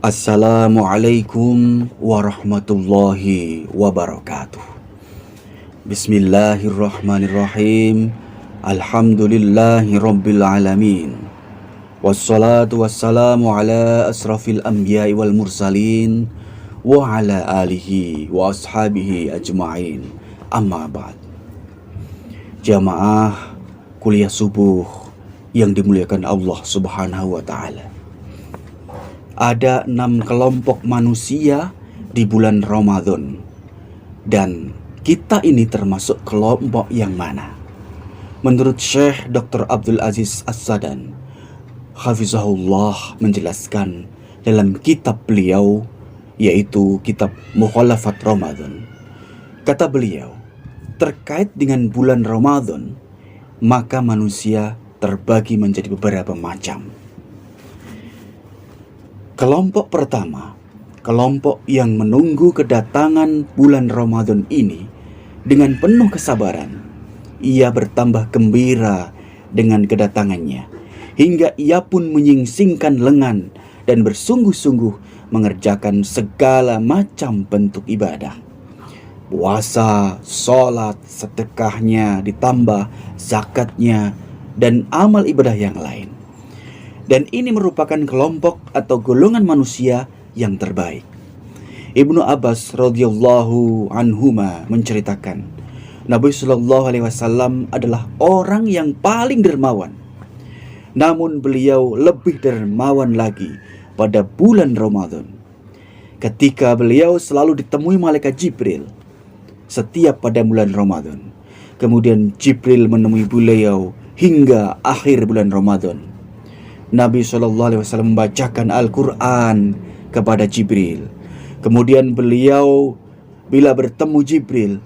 Assalamualaikum warahmatullahi wabarakatuh. Bismillahirrahmanirrahim. Alhamdulillahi rabbil alamin. Wassalatu wassalamu ala asrafil anbiya'i wal mursalin wa ala alihi wa ashabihi ajma'in. Amma ba'd. Jamaah kuliah subuh yang dimuliakan Allah Subhanahu wa ta'ala. Ada 6 kelompok manusia di bulan Ramadan. Dan kita ini termasuk kelompok yang mana? Menurut Syekh Dr. Abdul Aziz As-Sadan, Hafizahullah, menjelaskan dalam kitab beliau, yaitu kitab Mukhalafat Ramadan. Kata beliau, terkait dengan bulan Ramadan, maka manusia terbagi menjadi beberapa macam. Kelompok pertama, kelompok yang menunggu kedatangan bulan Ramadan ini dengan penuh kesabaran. Ia bertambah gembira dengan kedatangannya, hingga ia pun menyingsingkan lengan dan bersungguh-sungguh mengerjakan segala macam bentuk ibadah. Puasa, sholat, sedekahnya, ditambah zakatnya, dan amal ibadah yang lain. Dan ini merupakan kelompok atau golongan manusia yang terbaik. Ibnu Abbas radhiyallahu anhuma menceritakan, Nabi Shallallahu alaihi wasallam adalah orang yang paling dermawan. Namun beliau lebih dermawan lagi pada bulan Ramadan, ketika beliau selalu ditemui malaikat Jibril setiap pada bulan Ramadan. Kemudian Jibril menemui beliau hingga akhir bulan Ramadan. Nabi SAW membacakan Al-Quran kepada Jibril. Kemudian beliau, bila bertemu Jibril,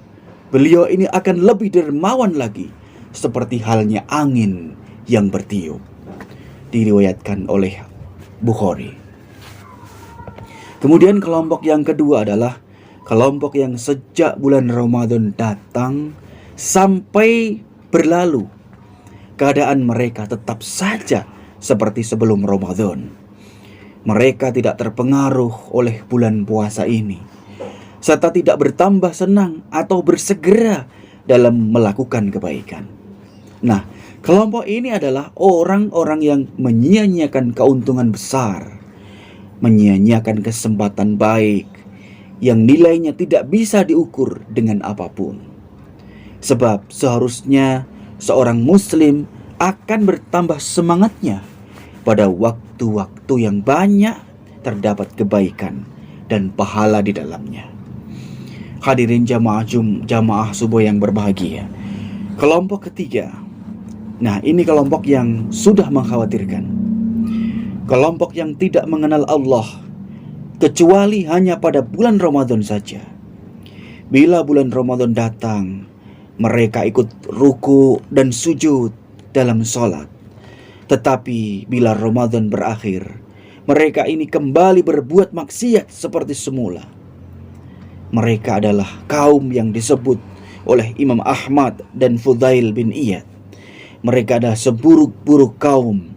beliau ini akan lebih dermawan lagi, seperti halnya angin yang bertiup. Diriwayatkan oleh Bukhari. Kemudian kelompok yang kedua adalah kelompok yang sejak bulan Ramadan datang sampai berlalu, keadaan mereka tetap saja seperti sebelum Ramadan. Mereka tidak terpengaruh oleh bulan puasa ini, serta tidak bertambah senang atau bersegera dalam melakukan kebaikan. Nah, kelompok ini adalah orang-orang yang menyia-nyiakan keuntungan besar, menyia-nyiakan kesempatan baik yang nilainya tidak bisa diukur dengan apapun. Sebab seharusnya seorang muslim akan bertambah semangatnya pada waktu-waktu yang banyak terdapat kebaikan dan pahala di dalamnya. Hadirin jamaah subuh yang berbahagia. Kelompok ketiga. Nah, ini kelompok yang sudah mengkhawatirkan. Kelompok yang tidak mengenal Allah kecuali hanya pada bulan Ramadan saja. Bila bulan Ramadan datang, mereka ikut ruku dan sujud dalam sholat. Tetapi bila Ramadan berakhir, mereka ini kembali berbuat maksiat seperti semula. Mereka adalah kaum yang disebut oleh Imam Ahmad dan Fudail bin Iyad. Mereka adalah seburuk-buruk kaum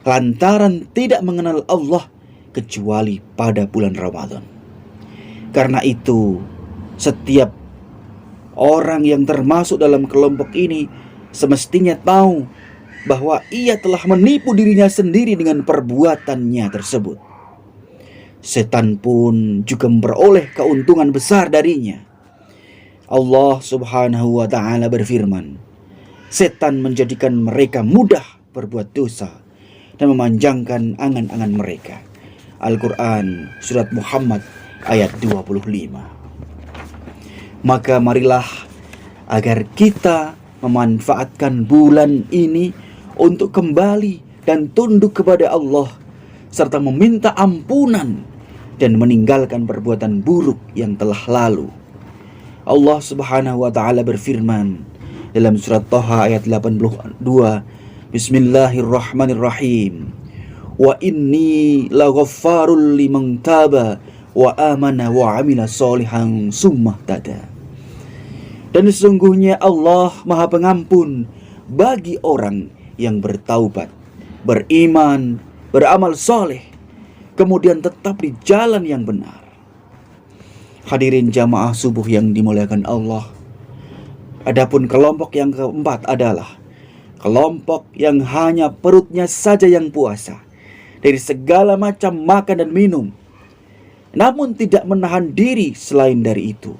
lantaran tidak mengenal Allah kecuali pada bulan Ramadan. Karena itu, setiap orang yang termasuk dalam kelompok ini semestinya tahu bahwa ia telah menipu dirinya sendiri dengan perbuatannya tersebut. Setan pun juga memperoleh keuntungan besar darinya. Allah Subhanahu wa ta'ala berfirman, setan menjadikan mereka mudah berbuat dosa dan memanjangkan angan-angan mereka. Al-Quran surat Muhammad ayat 25. Maka marilah agar kita memanfaatkan bulan ini untuk kembali dan tunduk kepada Allah, serta meminta ampunan dan meninggalkan perbuatan buruk yang telah lalu. Allah Subhanahu wa ta'ala berfirman dalam surat Thaha ayat 82, Bismillahirrahmanirrahim. Wa inni laghaffarul liman taba wa amana wa amila sholihan summa tada. Dan sesungguhnya Allah Maha Pengampun bagi orang yang bertaubat, beriman, beramal soleh, kemudian tetap di jalan yang benar. Hadirin jamaah subuh yang dimuliakan Allah. Adapun kelompok yang keempat adalah kelompok yang hanya perutnya saja yang puasa dari segala macam makan dan minum, namun tidak menahan diri selain dari itu.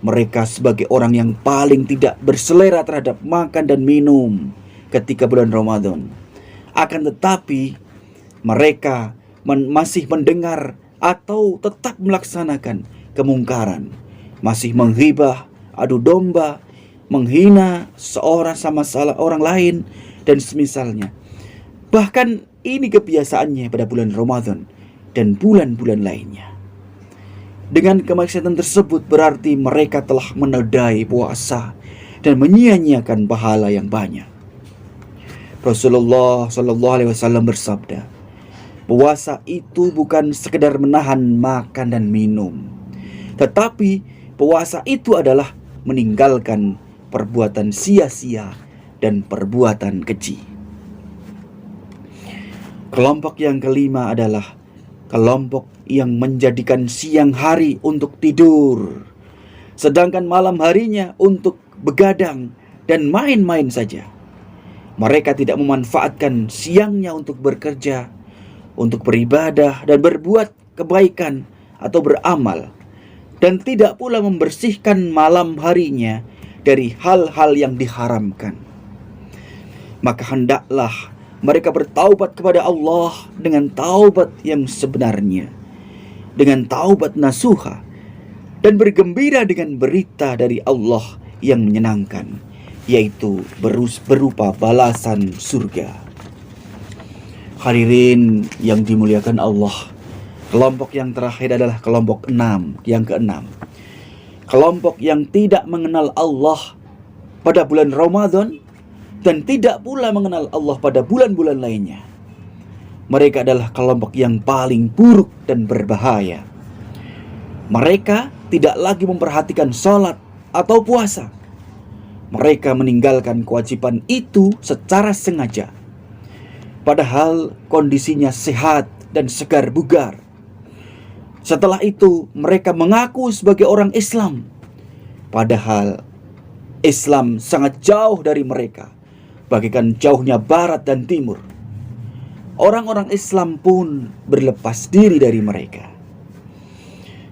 Mereka sebagai orang yang paling tidak berselera terhadap makan dan minum ketika bulan Ramadan. Akan tetapi mereka masih mendengar atau tetap melaksanakan kemungkaran, masih menghibah, adu domba, menghina seorang sama orang lain dan semisalnya. Bahkan ini kebiasaannya pada bulan Ramadan dan bulan-bulan lainnya. Dengan kemaksiatan tersebut berarti mereka telah menodai puasa dan menyia-nyiakan pahala yang banyak. Rasulullah SAW bersabda, puasa itu bukan sekedar menahan makan dan minum, tetapi puasa itu adalah meninggalkan perbuatan sia-sia dan perbuatan keji. Kelompok yang kelima adalah kelompok yang menjadikan siang hari untuk tidur, sedangkan malam harinya untuk begadang dan main-main saja. Mereka tidak memanfaatkan siangnya untuk bekerja, untuk beribadah dan berbuat kebaikan atau beramal, dan tidak pula membersihkan malam harinya dari hal-hal yang diharamkan. Maka hendaklah mereka bertaubat kepada Allah dengan taubat yang sebenarnya, dengan taubat nasuha, dan bergembira dengan berita dari Allah yang menyenangkan, yaitu berupa balasan surga. Hadirin yang dimuliakan Allah, kelompok yang terakhir adalah kelompok yang keenam. Kelompok yang tidak mengenal Allah pada bulan Ramadan dan tidak pula mengenal Allah pada bulan-bulan lainnya. Mereka adalah kelompok yang paling buruk dan berbahaya. Mereka tidak lagi memperhatikan sholat atau puasa. Mereka meninggalkan kewajiban itu secara sengaja, padahal kondisinya sehat dan segar bugar. Setelah itu mereka mengaku sebagai orang Islam, padahal Islam sangat jauh dari mereka, bagaikan jauhnya barat dan timur. Orang-orang Islam pun berlepas diri dari mereka.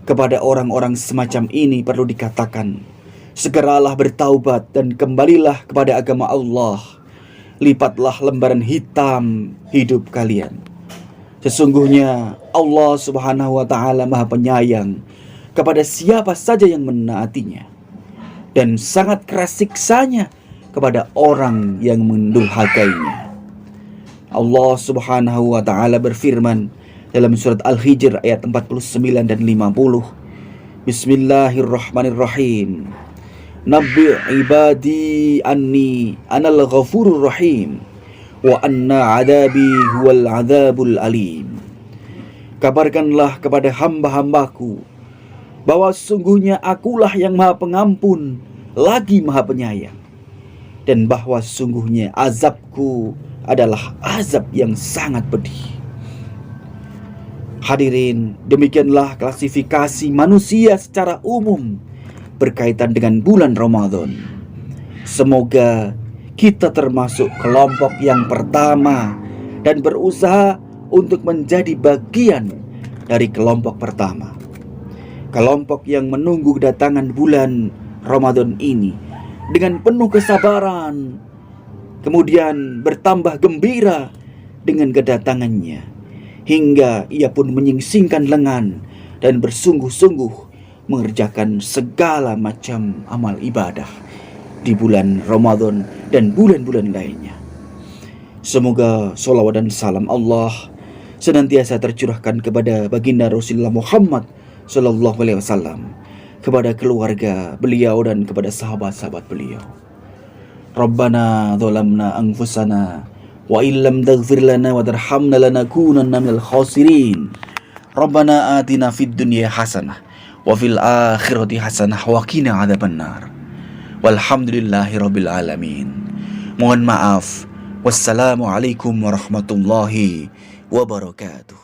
Kepada orang-orang semacam ini perlu dikatakan, segeralah bertaubat dan kembalilah kepada agama Allah. Lipatlah lembaran hitam hidup kalian. Sesungguhnya Allah Subhanahu wa Ta'ala Maha Penyayang kepada siapa saja yang menaatinya, dan sangat keras siksanya kepada orang yang mendurhakainya. Allah Subhanahu wa Ta'ala berfirman dalam surat Al-Hijr ayat 49 dan 50. Bismillahirrahmanirrahim. Nabbi ibadi anni anal ghafurur rahim wa anna adabi huwal adabul alim. Kabarkanlah kepada hamba-hambaku bahwa sesungguhnya akulah yang maha pengampun lagi maha penyayang, dan bahwa sesungguhnya azabku adalah azab yang sangat pedih. Hadirin, demikianlah klasifikasi manusia secara umum berkaitan dengan bulan Ramadan. Semoga kita termasuk kelompok yang pertama dan berusaha untuk menjadi bagian dari kelompok pertama. Kelompok yang menunggu kedatangan bulan Ramadan ini dengan penuh kesabaran, kemudian bertambah gembira dengan kedatangannya, hingga ia pun menyingsingkan lengan dan bersungguh-sungguh mengerjakan segala macam amal ibadah di bulan Ramadan dan bulan-bulan lainnya. Semoga salawat dan salam Allah senantiasa tercurahkan kepada baginda Rasulullah Muhammad Sallallahu Alaihi Wasallam, kepada keluarga beliau dan kepada sahabat-sahabat beliau. Rabbana dzalamna anfusana wa illam taghfir lana wa tarhamna lanakunanna minal khasirin. Rabbana atina fid dunya hasanah wa fil akhirati hasanah wa qina adzabannar. Walhamdulillahi rabbil alamin. Mohon maaf. Wassalamualaikum warahmatullahi wabarakatuh.